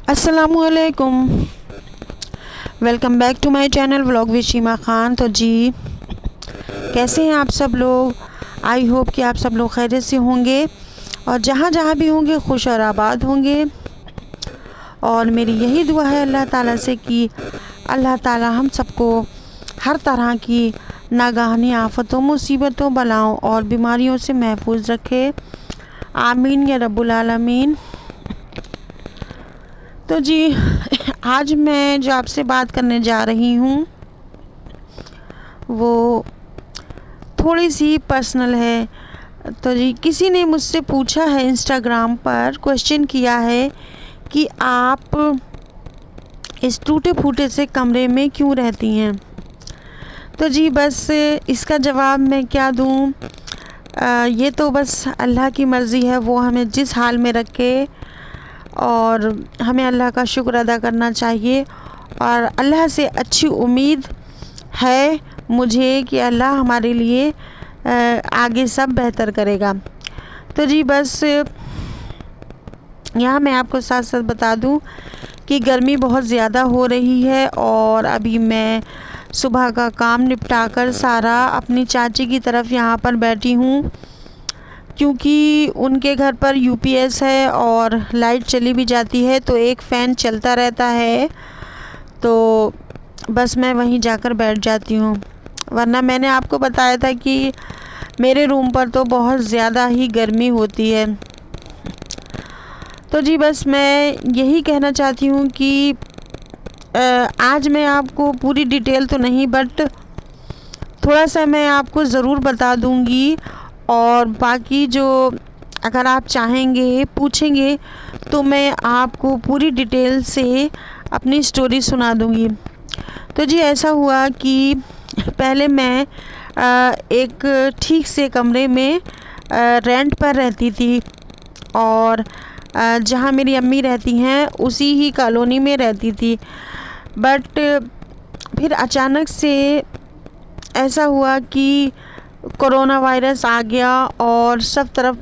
अस्सलामुअलैकुम। Welcome back to my channel vlog with Sheema Khan. तो जी कैसे हैं आप सब लोग? आई होप कि आप सब लोग खैरियत से होंगे और जहाँ जहाँ भी होंगे खुश और आबाद होंगे। और मेरी यही दुआ है अल्लाह ताला से कि अल्लाह ताला हम सबको हर तरह की नागहानी आफतों, मुसीबतों, बलाओं और बीमारियों से महफूज रखे। आमीन या रब्बुल आलमीन। तो जी आज मैं जो आपसे बात करने जा रही हूँ वो थोड़ी सी पर्सनल है। तो जी किसी ने मुझसे पूछा है, इंस्टाग्राम पर क्वेश्चन किया है कि आप इस टूटे फूटे से कमरे में क्यों रहती हैं। तो जी बस इसका जवाब मैं क्या दूँ। ये तो बस अल्लाह की मर्ज़ी है, वो हमें जिस हाल में रखे और हमें अल्लाह का शुक्र अदा करना चाहिए। और अल्लाह से अच्छी उम्मीद है मुझे कि अल्लाह हमारे लिए आगे सब बेहतर करेगा। तो जी बस यहाँ मैं आपको साथ साथ बता दूँ कि गर्मी बहुत ज़्यादा हो रही है और अभी मैं सुबह का काम निपटाकर सारा अपनी चाची की तरफ यहाँ पर बैठी हूँ, क्योंकि उनके घर पर यूपीएस है और लाइट चली भी जाती है तो एक फ़ैन चलता रहता है। तो बस मैं वहीं जाकर बैठ जाती हूँ, वरना मैंने आपको बताया था कि मेरे रूम पर तो बहुत ज़्यादा ही गर्मी होती है। तो जी बस मैं यही कहना चाहती हूँ कि आज मैं आपको पूरी डिटेल तो नहीं बट थोड़ा सा मैं आपको ज़रूर बता दूँगी। और बाकी जो अगर आप चाहेंगे, पूछेंगे तो मैं आपको पूरी डिटेल से अपनी स्टोरी सुना दूँगी। तो जी ऐसा हुआ कि पहले मैं एक ठीक से कमरे में रेंट पर रहती थी और जहाँ मेरी अम्मी रहती हैं उसी ही कॉलोनी में रहती थी। बट फिर अचानक से ऐसा हुआ कि कोरोना वायरस आ गया और सब तरफ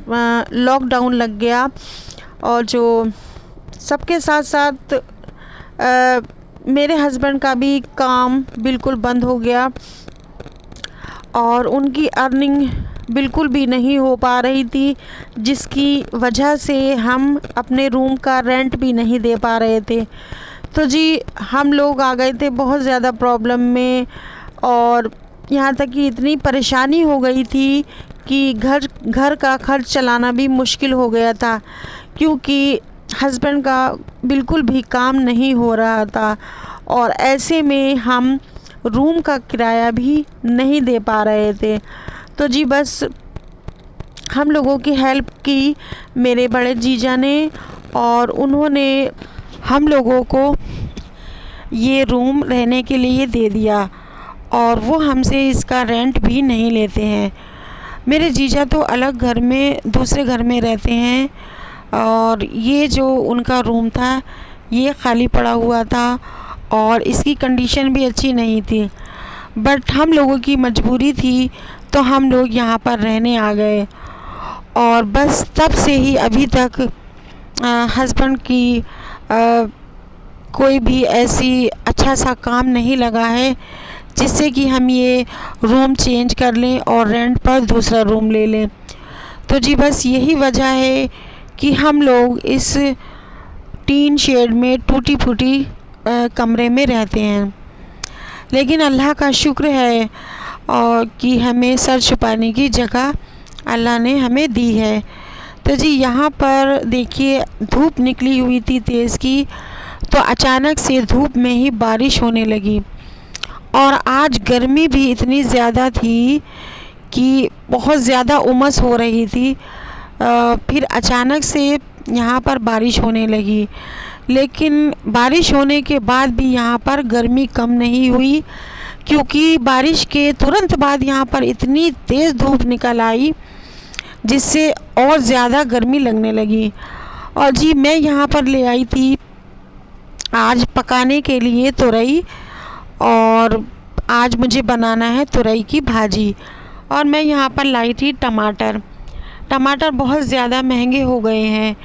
लॉकडाउन लग गया और जो सबके साथ साथ मेरे हस्बैंड का भी काम बिल्कुल बंद हो गया और उनकी अर्निंग बिल्कुल भी नहीं हो पा रही थी, जिसकी वजह से हम अपने रूम का रेंट भी नहीं दे पा रहे थे। तो जी हम लोग आ गए थे बहुत ज़्यादा प्रॉब्लम में और यहाँ तक कि इतनी परेशानी हो गई थी कि घर का खर्च चलाना भी मुश्किल हो गया था, क्योंकि हस्बैंड का बिल्कुल भी काम नहीं हो रहा था और ऐसे में हम रूम का किराया भी नहीं दे पा रहे थे। तो जी बस हम लोगों की हेल्प की मेरे बड़े जीजा ने और उन्होंने हम लोगों को ये रूम रहने के लिए दे दिया और वो हमसे इसका रेंट भी नहीं लेते हैं। मेरे जीजा तो अलग घर में दूसरे घर में रहते हैं और ये जो उनका रूम था ये खाली पड़ा हुआ था और इसकी कंडीशन भी अच्छी नहीं थी। बट हम लोगों की मजबूरी थी तो हम लोग यहाँ पर रहने आ गए और बस तब से ही अभी तक हस्बैंड की कोई भी ऐसी अच्छा सा काम नहीं लगा है जिससे कि हम ये रूम चेंज कर लें और रेंट पर दूसरा रूम ले लें। तो जी बस यही वजह है कि हम लोग इस टीन शेड में टूटी फूटी कमरे में रहते हैं। लेकिन अल्लाह का शुक्र है और कि हमें सर छुपाने की जगह अल्लाह ने हमें दी है। तो जी यहाँ पर देखिए धूप निकली हुई थी तेज़ की, तो अचानक से धूप में ही बारिश होने लगी और आज गर्मी भी इतनी ज़्यादा थी कि बहुत ज़्यादा उमस हो रही थी। फिर अचानक से यहाँ पर बारिश होने लगी, लेकिन बारिश होने के बाद भी यहाँ पर गर्मी कम नहीं हुई, क्योंकि बारिश के तुरंत बाद यहाँ पर इतनी तेज़ धूप निकल आई जिससे और ज़्यादा गर्मी लगने लगी। और जी मैं यहाँ पर ले आई थी आज पकाने के लिए तुरई और आज मुझे बनाना है तुरई की भाजी। और मैं यहाँ पर लाई थी टमाटर बहुत ज़्यादा महंगे हो गए हैं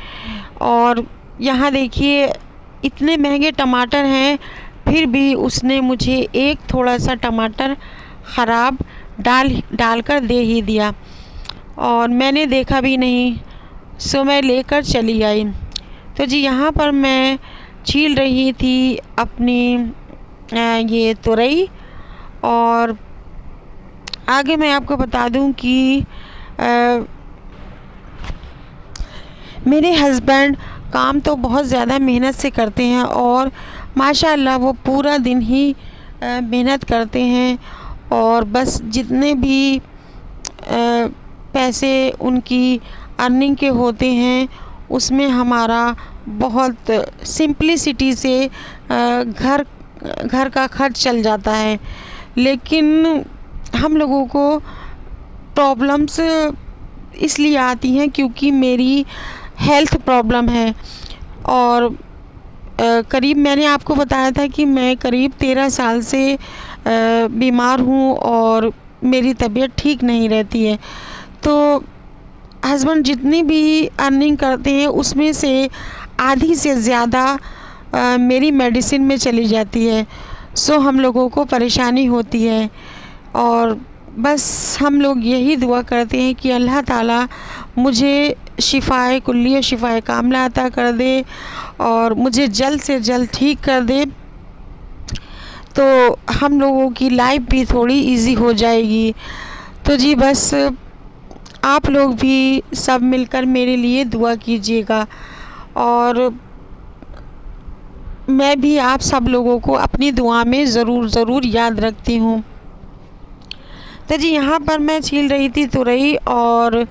और यहाँ देखिए इतने महंगे टमाटर हैं, फिर भी उसने मुझे एक थोड़ा सा टमाटर ख़राब डालकर दे ही दिया और मैंने देखा भी नहीं, सो मैं लेकर चली आई। तो जी यहाँ पर मैं छील रही थी अपनी ये तुरई, और आगे मैं आपको बता दूं कि मेरे हस्बैंड काम तो बहुत ज़्यादा मेहनत से करते हैं और माशाअल्लाह वो पूरा दिन ही मेहनत करते हैं, और बस जितने भी पैसे उनकी अर्निंग के होते हैं उसमें हमारा बहुत सिंपलिसिटी से घर का खर्च चल जाता है। लेकिन हम लोगों को प्रॉब्लम्स इसलिए आती हैं क्योंकि मेरी हेल्थ प्रॉब्लम है, और करीब मैंने आपको बताया था कि मैं करीब 13 साल से बीमार हूँ और मेरी तबीयत ठीक नहीं रहती है। तो हस्बैंड जितनी भी अर्निंग करते हैं उसमें से आधी से ज़्यादा मेरी मेडिसिन में चली जाती है, सो हम लोगों को परेशानी होती है। और बस हम लोग यही दुआ करते हैं कि अल्लाह ताला मुझे शिफ़ाए कुल्ली शिफ़ाए कामिला अता कर दे और मुझे जल्द से जल्द ठीक कर दे, तो हम लोगों की लाइफ भी थोड़ी इजी हो जाएगी। तो जी बस आप लोग भी सब मिलकर मेरे लिए दुआ कीजिएगा, और मैं भी आप सब लोगों को अपनी दुआ में ज़रूर याद रखती हूँ। तो जी यहाँ पर मैं छील रही थी तुरई, और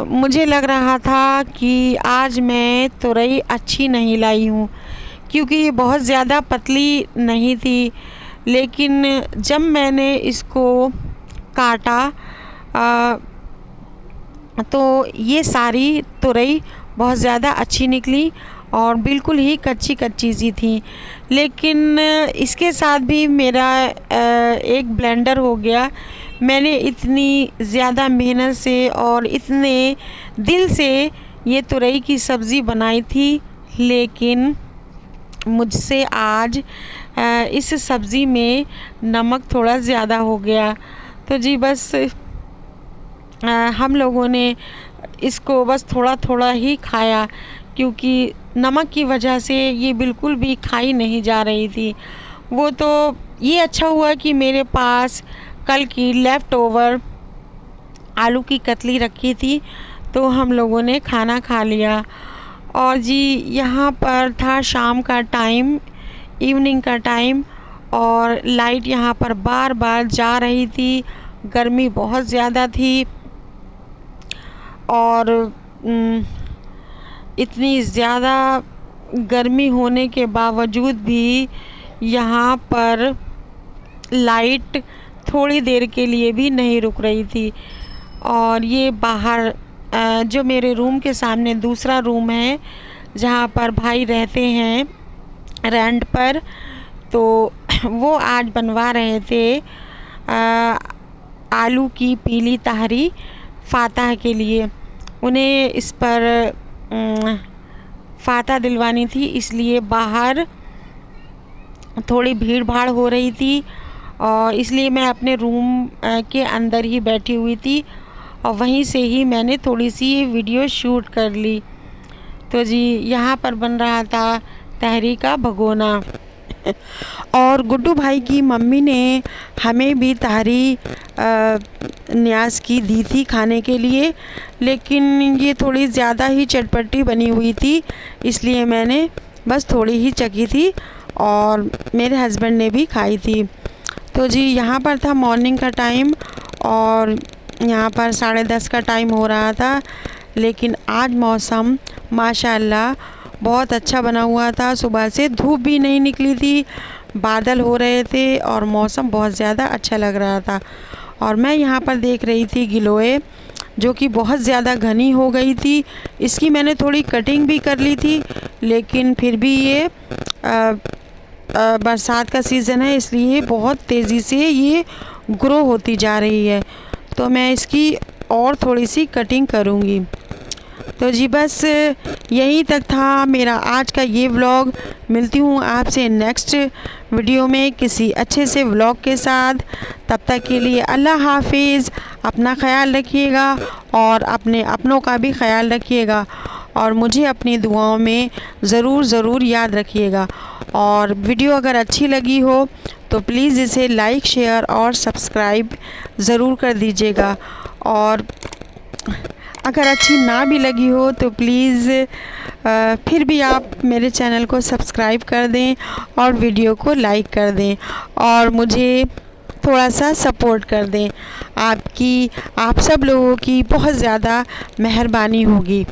मुझे लग रहा था कि आज मैं तुरई अच्छी नहीं लाई हूँ क्योंकि ये बहुत ज़्यादा पतली नहीं थी। लेकिन जब मैंने इसको काटा तो ये सारी तुरई बहुत ज़्यादा अच्छी निकली और बिल्कुल ही कच्ची कच्ची सी थी। लेकिन इसके साथ भी मेरा एक ब्लेंडर हो गया। मैंने इतनी ज़्यादा मेहनत से और इतने दिल से ये तुरई की सब्ज़ी बनाई थी, लेकिन मुझसे आज इस सब्ज़ी में नमक थोड़ा ज़्यादा हो गया। तो जी बस हम लोगों ने इसको बस थोड़ा थोड़ा ही खाया क्योंकि नमक की वजह से ये बिल्कुल भी खाई नहीं जा रही थी। वो तो ये अच्छा हुआ कि मेरे पास कल की लेफ़्ट ओवर आलू की कतली रखी थी, तो हम लोगों ने खाना खा लिया। और जी यहाँ पर था शाम का टाइम, इवनिंग का टाइम, और लाइट यहाँ पर बार बार जा रही थी। गर्मी बहुत ज़्यादा थी और इतनी ज़्यादा गर्मी होने के बावजूद भी यहाँ पर लाइट थोड़ी देर के लिए भी नहीं रुक रही थी। और ये बाहर जो मेरे रूम के सामने दूसरा रूम है जहाँ पर भाई रहते हैं रेंट पर, तो वो आज बनवा रहे थे आलू की पीली तहरी फातह के लिए। उन्हें इस पर फातह दिलवानी थी, इसलिए बाहर थोड़ी भीड़ भाड़ हो रही थी और इसलिए मैं अपने रूम के अंदर ही बैठी हुई थी और वहीं से ही मैंने थोड़ी सी वीडियो शूट कर ली। तो जी यहाँ पर बन रहा था तहरी का भगोना और गुड्डू भाई की मम्मी ने हमें भी तहरी न्याज की दी थी खाने के लिए, लेकिन ये थोड़ी ज़्यादा ही चटपटी बनी हुई थी, इसलिए मैंने बस थोड़ी ही चखी थी और मेरे हस्बैंड ने भी खाई थी। तो जी यहाँ पर था मॉर्निंग का टाइम और यहाँ पर 10:30 का टाइम हो रहा था, लेकिन आज मौसम माशाअल्लाह बहुत अच्छा बना हुआ था। सुबह से धूप भी नहीं निकली थी, बादल हो रहे थे और मौसम बहुत ज़्यादा अच्छा लग रहा था। और मैं यहाँ पर देख रही थी गिलोय जो कि बहुत ज़्यादा घनी हो गई थी। इसकी मैंने थोड़ी कटिंग भी कर ली थी, लेकिन फिर भी ये बरसात का सीज़न है इसलिए बहुत तेज़ी से ये ग्रो होती जा रही है, तो मैं इसकी और थोड़ी सी कटिंग करूँगी। तो जी बस यहीं तक था मेरा आज का ये व्लॉग। मिलती हूँ आपसे नेक्स्ट वीडियो में किसी अच्छे से व्लॉग के साथ। तब तक के लिए अल्लाह हाफिज़। अपना ख्याल रखिएगा और अपने अपनों का भी ख्याल रखिएगा और मुझे अपनी दुआओं में ज़रूर याद रखिएगा। और वीडियो अगर अच्छी लगी हो तो प्लीज़ इसे लाइक शेयर और सब्सक्राइब ज़रूर कर दीजिएगा। और अगर अच्छी ना भी लगी हो तो प्लीज़ फिर भी आप मेरे चैनल को सब्सक्राइब कर दें और वीडियो को लाइक कर दें और मुझे थोड़ा सा सपोर्ट कर दें। आप सब लोगों की बहुत ज़्यादा मेहरबानी होगी।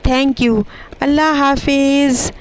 Thank you. अल्लाह हाफिज़।